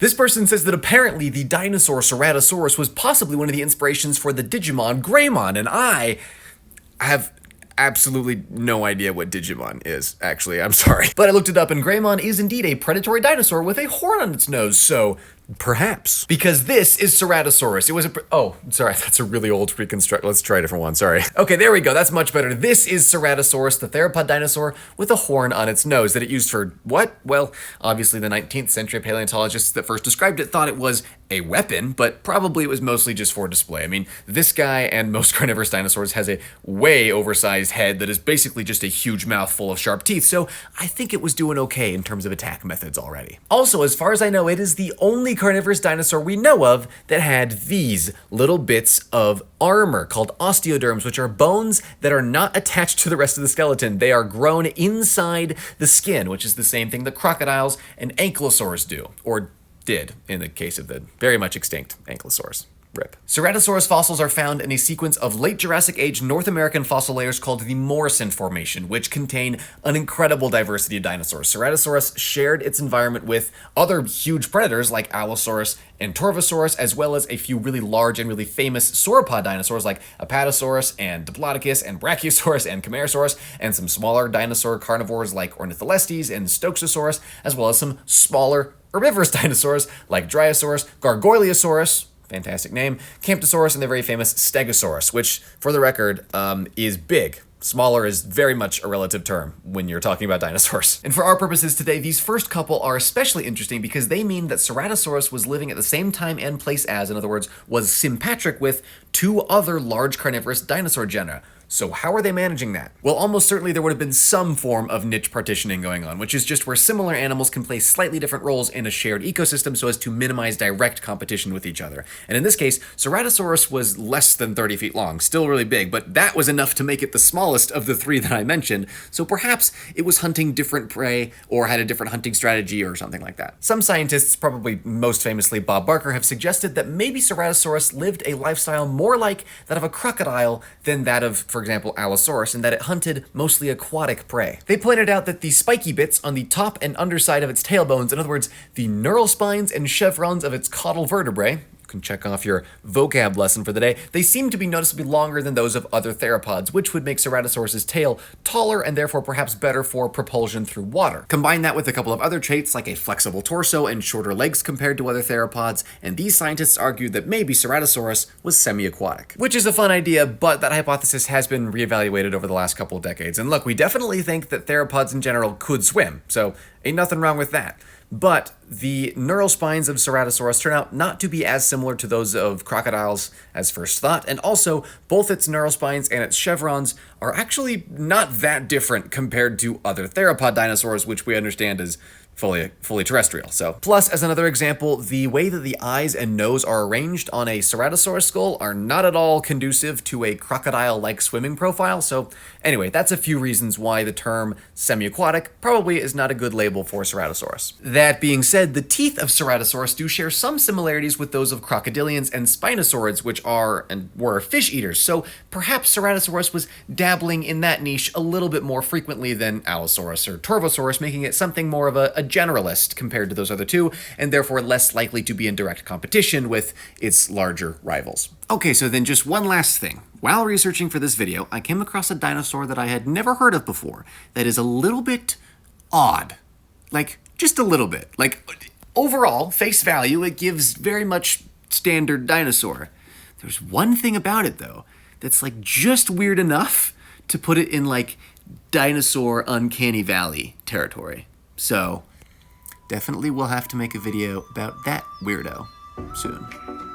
This person says that apparently the dinosaur Ceratosaurus was possibly one of the inspirations for the Digimon Greymon, and I have absolutely no idea what Digimon is, actually, I'm sorry. But I looked it up, and Greymon is indeed a predatory dinosaur with a horn on its nose, so perhaps. Because this is Ceratosaurus. It was oh, sorry, that's a really old reconstruct. Let's try a different one, sorry. Okay, there we go, that's much better. This is Ceratosaurus, the theropod dinosaur with a horn on its nose that it used for what? Well, obviously the 19th century paleontologists that first described it thought it was a weapon, but probably it was mostly just for display. I mean, this guy and most carnivorous dinosaurs has a way oversized head that is basically just a huge mouth full of sharp teeth, so I think it was doing okay in terms of attack methods already. Also, as far as I know, it is the only carnivorous dinosaur we know of that had these little bits of armor called osteoderms, which are bones that are not attached to the rest of the skeleton. They are grown inside the skin, which is the same thing that crocodiles and ankylosaurs do, or did in the case of the very much extinct ankylosaurs. RIP. Ceratosaurus fossils are found in a sequence of late Jurassic Age North American fossil layers called the Morrison Formation, which contain an incredible diversity of dinosaurs. Ceratosaurus shared its environment with other huge predators like Allosaurus and Torvosaurus, as well as a few really large and really famous sauropod dinosaurs like Apatosaurus and Diplodocus and Brachiosaurus and Camarasaurus, and some smaller dinosaur carnivores like Ornitholestes and Stoxosaurus, as well as some smaller herbivorous dinosaurs like Dryosaurus, Gargoyleosaurus, fantastic name, Camptosaurus, and the very famous Stegosaurus, which, for the record, is big. Smaller is very much a relative term when you're talking about dinosaurs. And for our purposes today, these first couple are especially interesting because they mean that Ceratosaurus was living at the same time and place as, in other words, was sympatric with two other large carnivorous dinosaur genera. So how are they managing that? Well, almost certainly there would have been some form of niche partitioning going on, which is just where similar animals can play slightly different roles in a shared ecosystem so as to minimize direct competition with each other. And in this case, Ceratosaurus was less than 30 feet long, still really big, but that was enough to make it the smallest of the three that I mentioned, so perhaps it was hunting different prey or had a different hunting strategy or something like that. Some scientists, probably most famously Bob Barker, have suggested that maybe Ceratosaurus lived a lifestyle more like that of a crocodile than that of, for example, Allosaurus, and that it hunted mostly aquatic prey. They pointed out that the spiky bits on the top and underside of its tailbones, in other words, the neural spines and chevrons of its caudal vertebrae, can check off your vocab lesson for the day, they seem to be noticeably longer than those of other theropods, which would make Ceratosaurus's tail taller and therefore perhaps better for propulsion through water. Combine that with a couple of other traits like a flexible torso and shorter legs compared to other theropods, and these scientists argued that maybe Ceratosaurus was semi-aquatic. Which is a fun idea, but that hypothesis has been reevaluated over the last couple of decades. And look, we definitely think that theropods in general could swim, so ain't nothing wrong with that. But the neural spines of Ceratosaurus turn out not to be as similar to those of crocodiles as first thought, and also both its neural spines and its chevrons are actually not that different compared to other theropod dinosaurs, which we understand as fully terrestrial. So, plus, as another example, the way that the eyes and nose are arranged on a Ceratosaurus skull are not at all conducive to a crocodile-like swimming profile. So, anyway, that's a few reasons why the term semi-aquatic probably is not a good label for Ceratosaurus. That being said, the teeth of Ceratosaurus do share some similarities with those of crocodilians and spinosaurids, which are and were fish eaters. So, perhaps Ceratosaurus was dabbling in that niche a little bit more frequently than Allosaurus or Torvosaurus, making it something more of a generalist compared to those other two, and therefore less likely to be in direct competition with its larger rivals. Okay, so then just one last thing. While researching for this video, I came across a dinosaur that I had never heard of before that is a little bit odd. Like, just a little bit. Like, overall, face value, it gives very much standard dinosaur. There's one thing about it, though, that's like just weird enough to put it in like dinosaur uncanny valley territory. So, definitely we'll have to make a video about that weirdo soon.